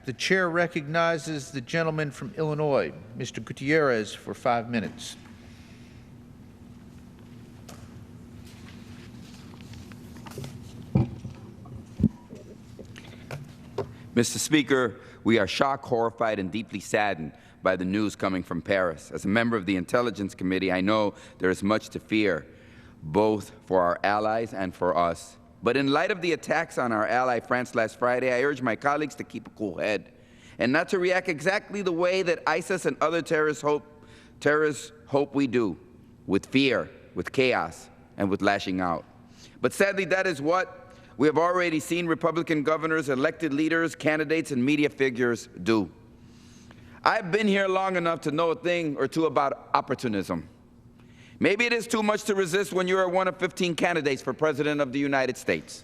The chair recognizes the gentleman from Illinois, Mr. Gutierrez, for 5 minutes. Mr. Speaker, we are shocked, horrified, and deeply saddened by the news coming from Paris. As a member of the Intelligence Committee, I know there is much to fear, both for our allies and for us. But in light of the attacks on our ally France last Friday, I urge my colleagues to keep a cool head and not to react exactly the way that ISIS and other terrorists hope we do, with fear, with chaos, and with lashing out. But sadly, that is what we have already seen Republican governors, elected leaders, candidates, and media figures do. I've been here long enough to know a thing or two about opportunism. Maybe it is too much to resist when you are one of 15 candidates for President of the United States.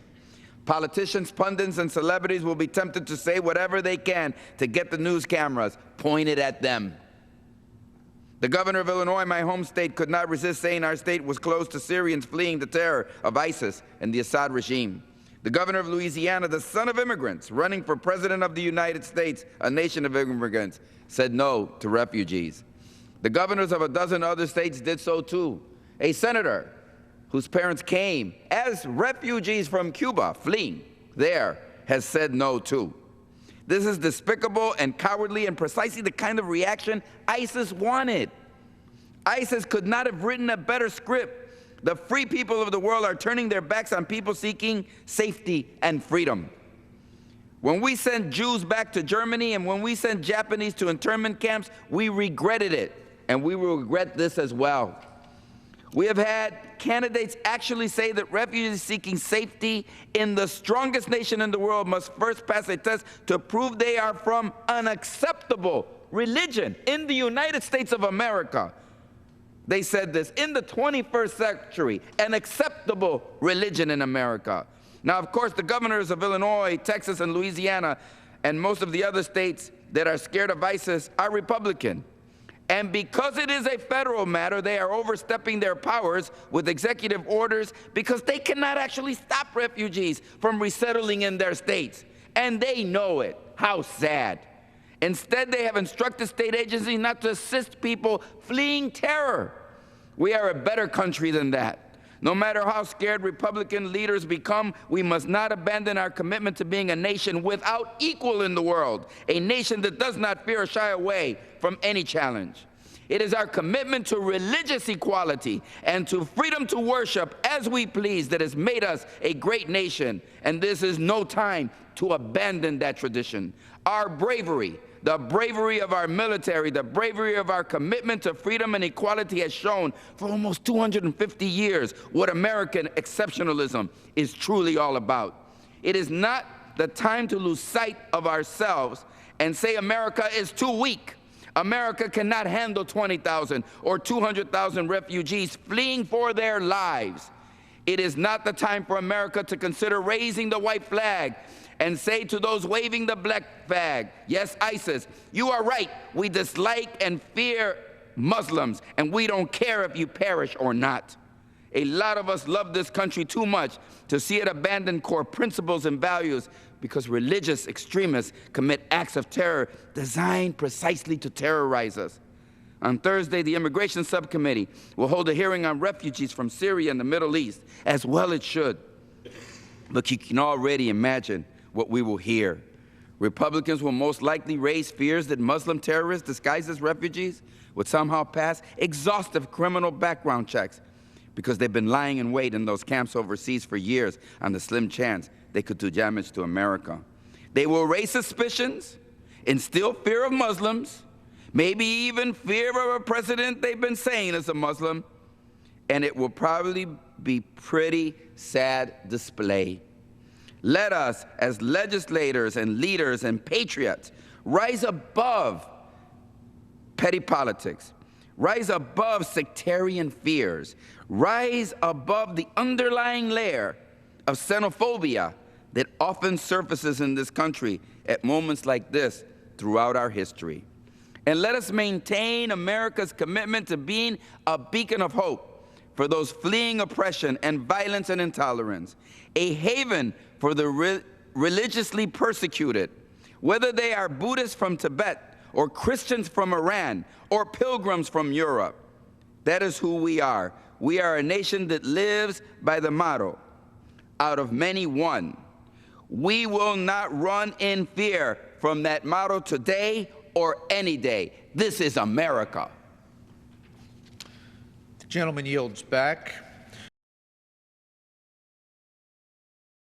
Politicians, pundits, and celebrities will be tempted to say whatever they can to get the news cameras pointed at them. The governor of Illinois, my home state, could not resist saying our state was closed to Syrians fleeing the terror of ISIS and the Assad regime. The governor of Louisiana, the son of immigrants, running for President of the United States, a nation of immigrants, said no to refugees. The governors of a dozen other states did so too. A senator whose parents came as refugees from Cuba, fleeing there, has said no too. This is despicable and cowardly and precisely the kind of reaction ISIS wanted. ISIS could not have written a better script. The free people of the world are turning their backs on people seeking safety and freedom. When we sent Jews back to Germany and when we sent Japanese to internment camps, we regretted it, and we will regret this as well. We have had candidates actually say that refugees seeking safety in the strongest nation in the world must first pass a test to prove they are from an acceptable religion in the United States of America. They said this, in the 21st century, an acceptable religion in America. Now, of course, the governors of Illinois, Texas, and Louisiana, and most of the other states that are scared of ISIS are Republican. And because it is a federal matter, they are overstepping their powers with executive orders because they cannot actually stop refugees from resettling in their states. And they know it. How sad. Instead, they have instructed state agencies not to assist people fleeing terror. We are a better country than that. No matter how scared Republican leaders become, we must not abandon our commitment to being a nation without equal in the world, a nation that does not fear or shy away from any challenge. It is our commitment to religious equality and to freedom to worship as we please that has made us a great nation, and this is no time to abandon that tradition. Our bravery, the bravery of our military, the bravery of our commitment to freedom and equality has shown for almost 250 years what American exceptionalism is truly all about. It is not the time to lose sight of ourselves and say America is too weak. America cannot handle 20,000 or 200,000 refugees fleeing for their lives. It is not the time for America to consider raising the white flag and say to those waving the black flag, yes, ISIS, you are right, we dislike and fear Muslims, and we don't care if you perish or not. A lot of us love this country too much to see it abandon core principles and values because religious extremists commit acts of terror designed precisely to terrorize us. On Thursday, the Immigration Subcommittee will hold a hearing on refugees from Syria and the Middle East, as well it should. Look, you can already imagine what we will hear. Republicans will most likely raise fears that Muslim terrorists disguised as refugees would somehow pass exhaustive criminal background checks because they've been lying in wait in those camps overseas for years on the slim chance they could do damage to America. They will raise suspicions, instill fear of Muslims, maybe even fear of a president they've been saying is a Muslim, and it will probably be pretty sad display. Let us, as legislators and leaders and patriots, rise above petty politics, rise above sectarian fears, rise above the underlying layer of xenophobia that often surfaces in this country at moments like this throughout our history. And let us maintain America's commitment to being a beacon of hope for those fleeing oppression and violence and intolerance, a haven for the religiously persecuted, whether they are Buddhists from Tibet or Christians from Iran or pilgrims from Europe. That is who we are. We are a nation that lives by the motto, out of many, one. We will not run in fear from that motto today or any day. This is America. The gentleman yields back.